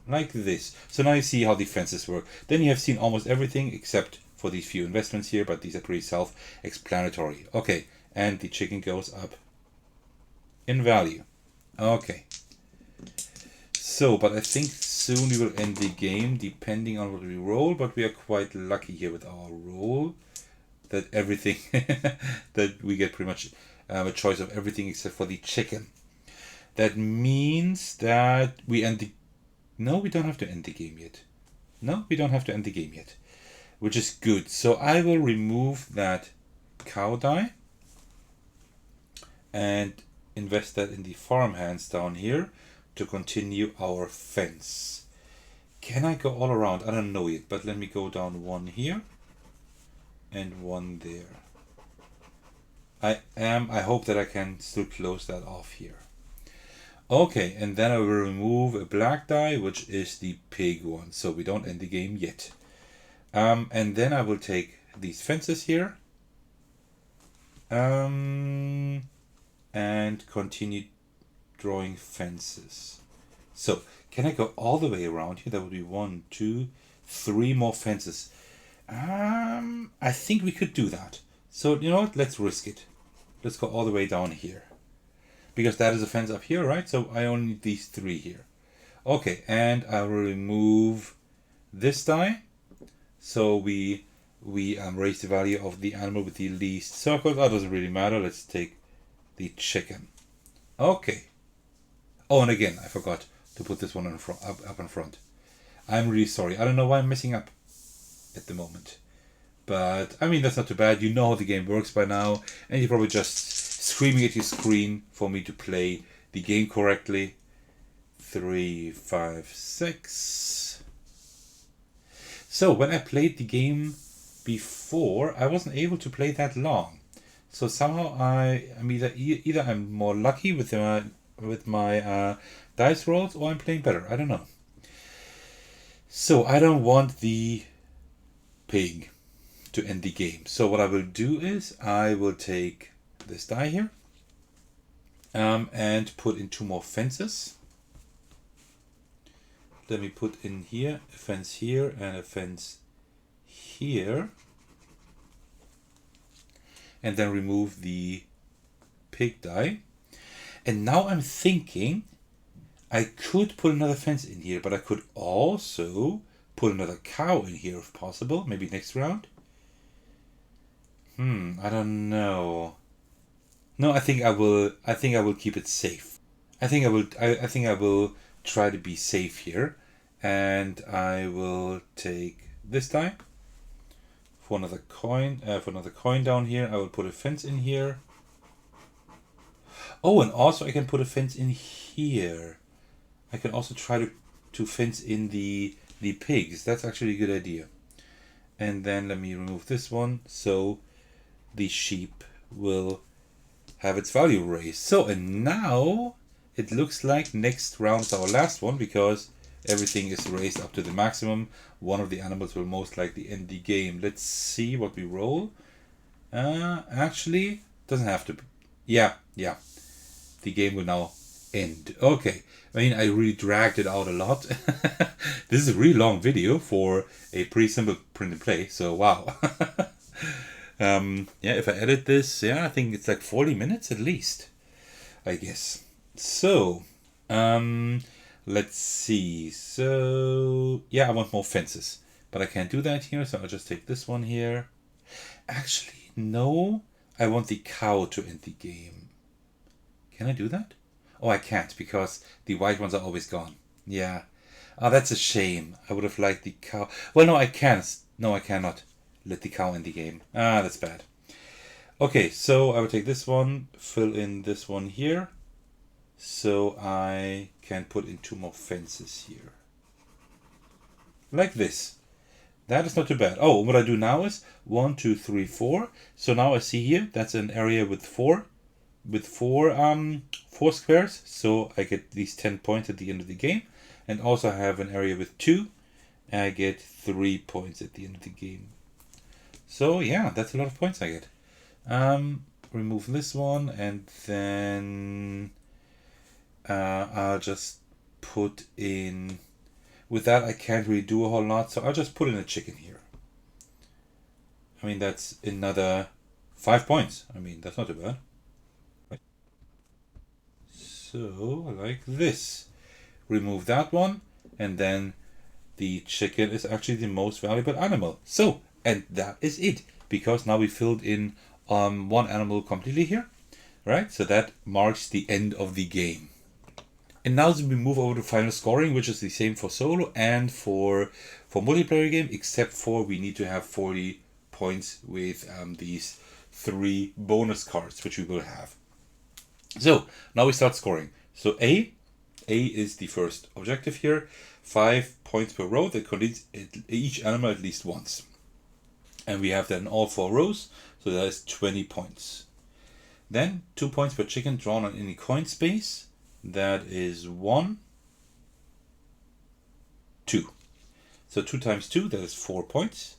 Like this. So now you see how the fences work. Then you have seen almost everything except for these few investments here, but these are pretty self-explanatory. Okay, and the chicken goes up in value. Okay. So, but I think soon we will end the game depending on what we roll, but we are quite lucky here with our roll that everything, that we get pretty much a choice of everything except for the chicken. That means that we end the No, we don't have to end the game yet. No, we don't have to end the game yet. Which is good. So I will remove that cow die. And invest that in the farm hands down here. To continue our fence. Can I go all around? I don't know yet. But let me go down one here. And one there. I hope that I can still close that off here. Okay, and then I will remove a black die, which is the pig one, so we don't end the game yet. And then I will take these fences here. And continue drawing fences. So, can I go all the way around here? That would be 1, 2, 3 more fences. I think we could do that. So, you know what? Let's risk it. Let's go all the way down here. Because that is a fence up here, right? So I only need these 3 here. Okay, and I will remove this die. So we raise the value of the animal with the least circles. That doesn't really matter. Let's take the chicken. Okay. Oh, and again, I forgot to put this one in front, up in front. I'm really sorry. I don't know why I'm messing up at the moment. But, I mean, that's not too bad. You know how the game works by now. And you're probably just screaming at your screen for me to play the game correctly. 3, 5, 6. So, when I played the game before, I wasn't able to play that long. So somehow I'm either I'm more lucky with my dice rolls, or I'm playing better. I don't know. So I don't want the pig to end the game. So what I will do is I will take this die here and put in 2 more fences. Let me put in here a fence here and a fence here. And then remove the pig die. And now I'm thinking I could put another fence in here, but I could also put another cow in here if possible. Maybe next round. I don't know. No, I think I will keep it safe. I think I will try to be safe here, and I will take this die. For another coin down here, I will put a fence in here. Oh, and also I can put a fence in here. I can also try to fence in the pigs. That's actually a good idea. And then let me remove this one, so the sheep will have its value raised. So, and now it looks like next round is our last one, because everything is raised up to the maximum. One of the animals will most likely end the game. Let's see what we roll. Actually, doesn't have to be. Yeah. The game will now end. Okay. I mean, I really dragged it out a lot. This is a really long video for a pretty simple print and play. So, wow. Yeah, if I edit this, I think it's like 40 minutes at least, I guess. So, let's see. So, yeah, I want more fences. But I can't do that here, so I'll just take this one here. Actually, no. I want the cow to end the game. Can I do that? Oh, I can't, because the white ones are always gone. Yeah. Oh, that's a shame. I would have liked the cow. Well, no, I can't. No, I cannot let the cow end the game. Ah, that's bad. Okay, so I will take this one, fill in this one here. So I can put in 2 more fences here. Like this. That is not too bad. Oh, what I do now is 1, 2, 3, 4. So now I see here, that's an area with 4 squares. So I get these 10 points at the end of the game. And also I have an area with 2. And I get 3 points at the end of the game. So yeah, that's a lot of points I get. Remove this one, and then I'll just put in. With that, I can't really do a whole lot, so I'll just put in a chicken here. I mean, that's another 5 points. I mean, that's not too bad. So, like this. Remove that one, and then the chicken is actually the most valuable animal. So, and that is it, because now we filled in 1 animal completely here, right? So that marks the end of the game. And now we move over to final scoring, which is the same for solo and for multiplayer game, except for we need to have 40 points with these 3 bonus cards, which we will have. So now we start scoring. So A is the first objective here. 5 points per row that contains each animal at least once. And we have that in all 4 rows, so that is 20 points. Then 2 points per chicken drawn on any coin space. That is 1, 2. So 2 times 2, that is 4 points.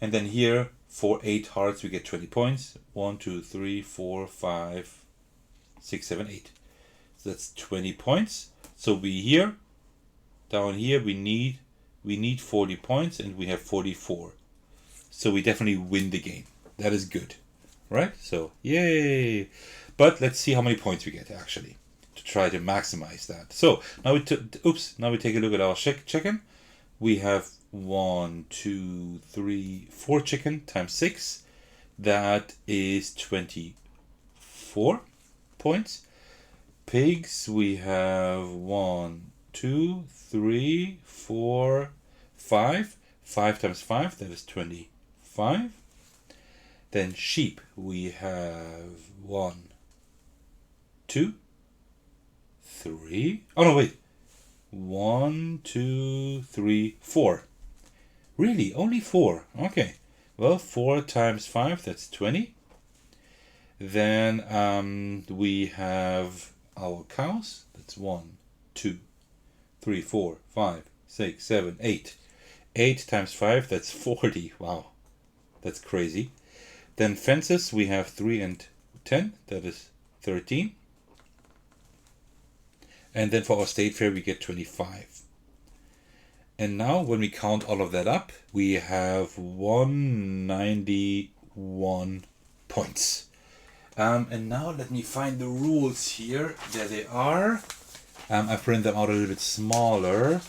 And then here, for 8 hearts, we get 20 points. 1, 2, 3, 4, 5, 6, 7, 8. So that's 20 points. So we here, down here, we need 40 points, and we have 44. So we definitely win the game. That is good, right? So yay! But let's see how many points we get actually to try to maximize that. So now now we take a look at our chicken. We have 1, 2, 3, 4 chicken times 6. That is 24 points. Pigs, we have 1, 2, 3, 4, 5. 5 times 5, that is 25. Then sheep, we have 1, 2, 3. Oh no, wait. 1, 2, 3, 4. Really? Only 4? Okay. Well, 4 times 5, that's 20. Then we have our cows. That's 1, 2, 3, 4, 5, 6, 7, 8. 8 times 5, that's 40. Wow. That's crazy. Then fences, we have 3 and 10. That is 13. And then for our state fair, we get 25. And now when we count all of that up, we have 191 points. And now let me find the rules here. There they are. I've printed them out a little bit smaller.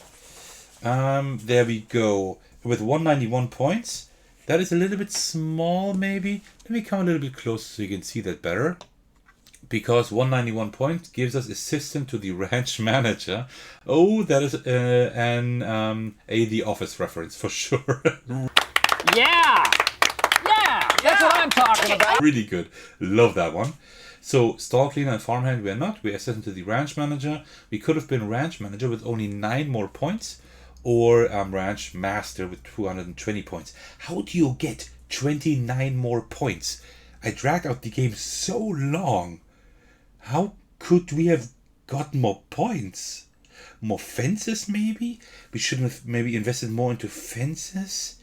There we go. With 191 points, that is a little bit small maybe. Let me come a little bit closer so you can see that better. Because 191 points gives us assistant to the ranch manager. Oh, that is The Office reference for sure. Yeah! That's what I'm talking about. Really good. Love that one. So, stall cleaner and farmhand we're not. We're assistant to the ranch manager. We could have been ranch manager with only 9 more points. Or ranch master with 220 points. How do you get 29 more points? I dragged out the game so long. How could we have gotten more points? More fences maybe? We should have maybe invested more into fences.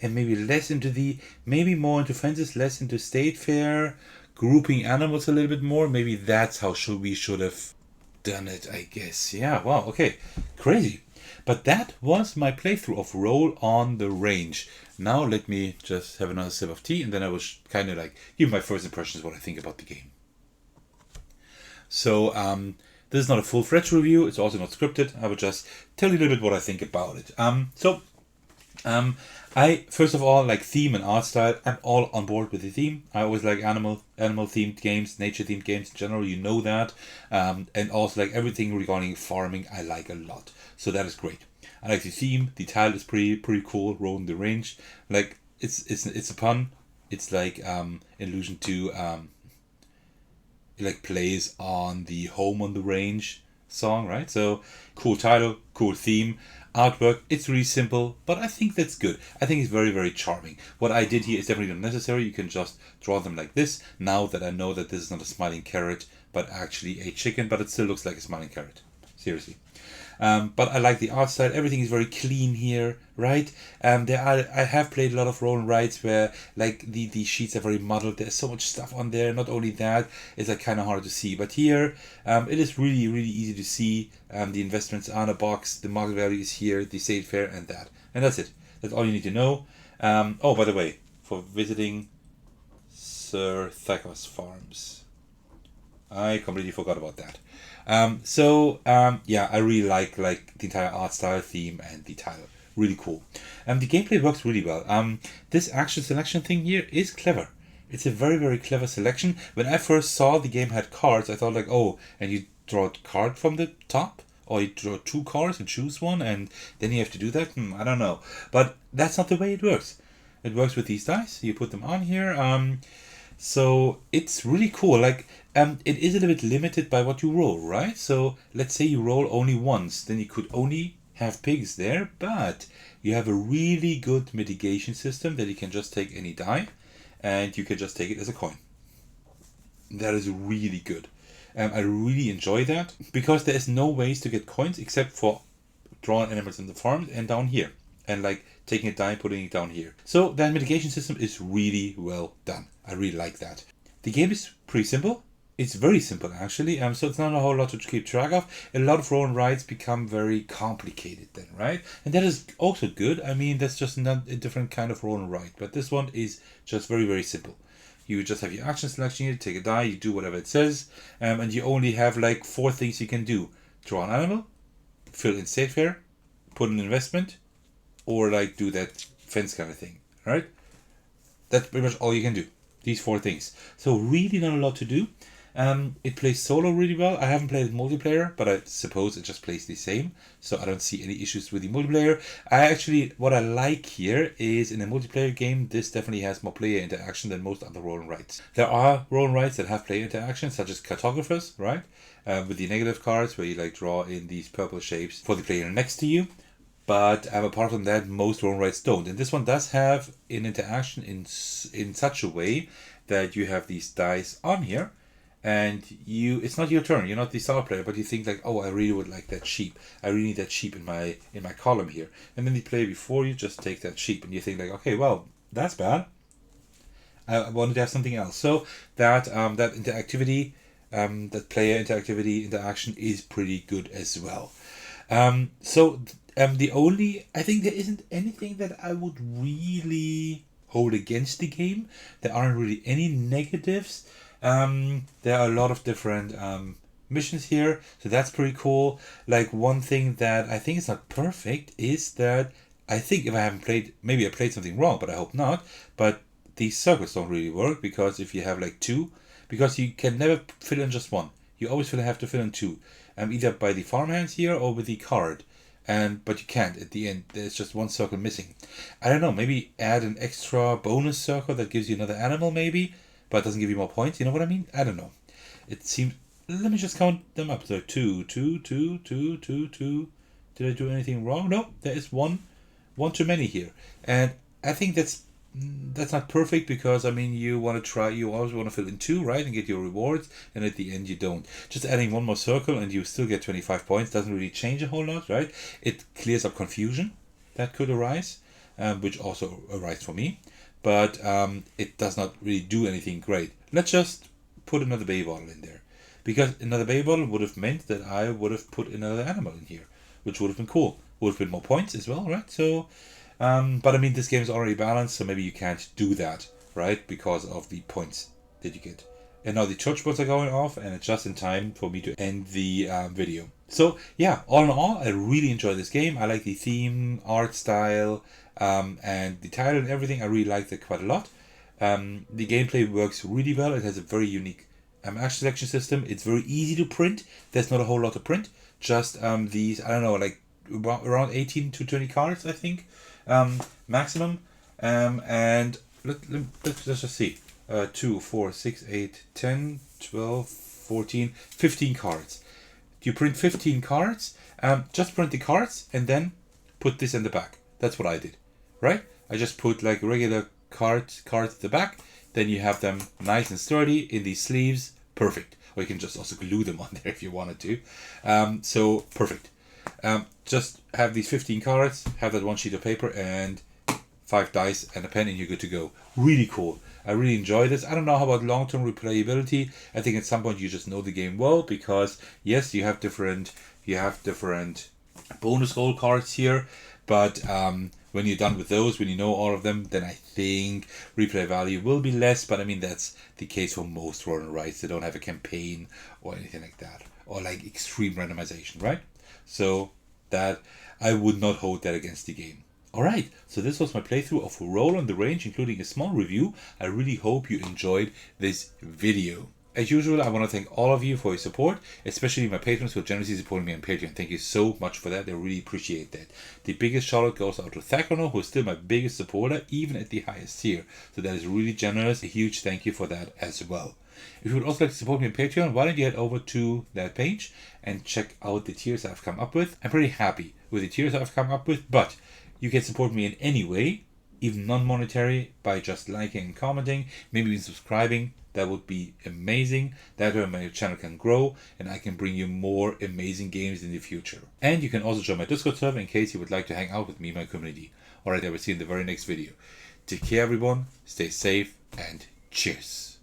And maybe less into maybe more into fences, less into state fair. Grouping animals a little bit more. Maybe that's how we should have done it, I guess. Yeah, wow, okay. Crazy. But that was my playthrough of Roll on the Range. Now let me just have another sip of tea, and then I will kind of like give my first impressions what I think about the game. So this is not a full-fledged review. It's also not scripted. I will just tell you a little bit what I think about it. I first of all like theme and art style. I'm all on board with the theme. I always like animal themed games, nature themed games in general. You know that, and also like everything regarding farming. I like a lot. So that is great. I like the theme. The title is pretty cool. Rolling the Range. Like it's a pun. It's like allusion to like plays on the Home on the Range song, right? So cool title, cool theme. Artwork, it's really simple, but I think that's good. I think it's very, very charming. What I did here is definitely not necessary. You can just draw them like this. Now that I know that this is not a smiling carrot, but actually a chicken, but it still looks like a smiling carrot. Seriously. But I like the art style. Everything is very clean here, right? I have played a lot of roll and rides where like the sheets are very muddled. There's so much stuff on there. Not only that, it's like kind of hard to see. But here, it is really, really easy to see. The investments are in a box. The market value is here. The state fair and that. And that's it. That's all you need to know. Oh, by the way, for visiting Sir Thacker's Farms, I completely forgot about that. Yeah, I really like the entire art style, theme, and the title. Really cool. The gameplay works really well. This action selection thing here is clever. It's a very, very clever selection. When I first saw the game had cards, I thought like, oh, and you draw a card from the top? Or you draw 2 cards and choose one, and then you have to do that? I don't know. But that's not the way it works. It works with these dice. You put them on here. So it's really cool. Like, it is a little bit limited by what you roll, right? So let's say you roll only once, then you could only have pigs there, but you have a really good mitigation system that you can just take any die and you can just take it as a coin. That is really good. I really enjoy that because there is no ways to get coins except for drawing animals in the farm and down here. and like taking a die, putting it down here. So that mitigation system is really well done. I really like that. The game is pretty simple. It's very simple actually, so it's not a whole lot to keep track of. A lot of roll and rides become very complicated then, right? And that is also good. I mean, that's just not a different kind of roll and ride. But this one is just very, very simple. You just have your action selection here, take a die, you do whatever it says, and you only have like 4 things you can do. Draw an animal, fill in state fair, put an investment, or like do that fence kind of thing, right? That's pretty much all you can do. These 4 things. So really not a lot to do. It plays solo really well. I haven't played it multiplayer, but I suppose it just plays the same. So I don't see any issues with the multiplayer. What I like here is in a multiplayer game, this definitely has more player interaction than most other roll and rides. There are roll and rides that have player interaction, such as cartographers, right? With the negative cards where you like draw in these purple shapes for the player next to you. But apart from that, most roll and rides don't. And this one does have an interaction in such a way that you have these dice on here. And it's not your turn, you're not the star player, but you think like, oh, I really would like that sheep. I really need that sheep in my column here. And then the player before you just take that sheep and you think like, okay, well, that's bad. I wanted to have something else. So that interactivity, that player interaction is pretty good as well. I think there isn't anything that I would really hold against the game. There aren't really any negatives. There are a lot of different missions here, so that's pretty cool. Like one thing that I think is not perfect is that I think if I haven't played, maybe I played something wrong, but I hope not. But these circles don't really work because if you have like 2, because you can never fill in just 1. You always have to fill in 2, either by the farmhands here or with the card. But you can't at the end. There's just 1 circle missing. I don't know. Maybe add an extra bonus circle that gives you another animal, maybe. But it doesn't give you more points, you know what I mean? I don't know. It seems... Let me just count them up. So 2, 2, 2, 2, 2, 2. Did I do anything wrong? No, there is one too many here. And I think that's not perfect because, I mean, you always want to fill in 2, right? And get your rewards. And at the end, you don't. Just adding 1 more circle and you still get 25 points doesn't really change a whole lot, right? It clears up confusion that could arise, which also arises for me. But it does not really do anything great. Let's just put another baby bottle in there. Because another baby bottle would have meant that I would have put another animal in here. Which would have been cool. Would have been more points as well, right? So, but I mean, this game is already balanced, so maybe you can't do that, right? Because of the points that you get. And now the church bells are going off, and it's just in time for me to end the video. So, yeah, all in all, I really enjoy this game. I like the theme, art style, and the title and everything. I really liked it quite a lot. The gameplay works really well. It has a very unique action selection system. It's very easy to print. There's not a whole lot to print. Just these, I don't know, like around 18 to 20 cards, I think, maximum. And let's just see. 2, 4, 6, 8, 10, 12, 14, 15 cards. You print 15 cards. Just print the cards and then put this in the back. That's what I did. Right? I just put like regular cards at the back. Then you have them nice and sturdy in these sleeves. Perfect. Or you can just also glue them on there if you wanted to. So perfect. Just have these 15 cards, have that 1 sheet of paper and 5 dice and a pen and you're good to go. Really cool. I really enjoy this. I don't know how about long-term replayability. I think at some point you just know the game well because yes, you have different bonus roll cards here, but when you're done with those, when you know all of them, then I think replay value will be less. But I mean, that's the case for most roll and rides. They don't have a campaign or anything like that, or like extreme randomization, right? So that I would not hold that against the game. Alright, so this was my playthrough of Roll on the Range, including a small review. I really hope you enjoyed this video. As usual, I want to thank all of you for your support, especially my patrons who are generously supporting me on Patreon. Thank you so much for that. I really appreciate that. The biggest shout out goes out to Thakono, who is still my biggest supporter, even at the highest tier. So that is really generous. A huge thank you for that as well. If you would also like to support me on Patreon, why don't you head over to that page and check out the tiers I've come up with. I'm pretty happy with the tiers I've come up with, but you can support me in any way, even non-monetary, by just liking and commenting, maybe even subscribing. That would be amazing. That way my channel can grow and I can bring you more amazing games in the future. And you can also join my Discord server in case you would like to hang out with me and my community. Alright, I will see you in the very next video. Take care everyone, stay safe, and cheers.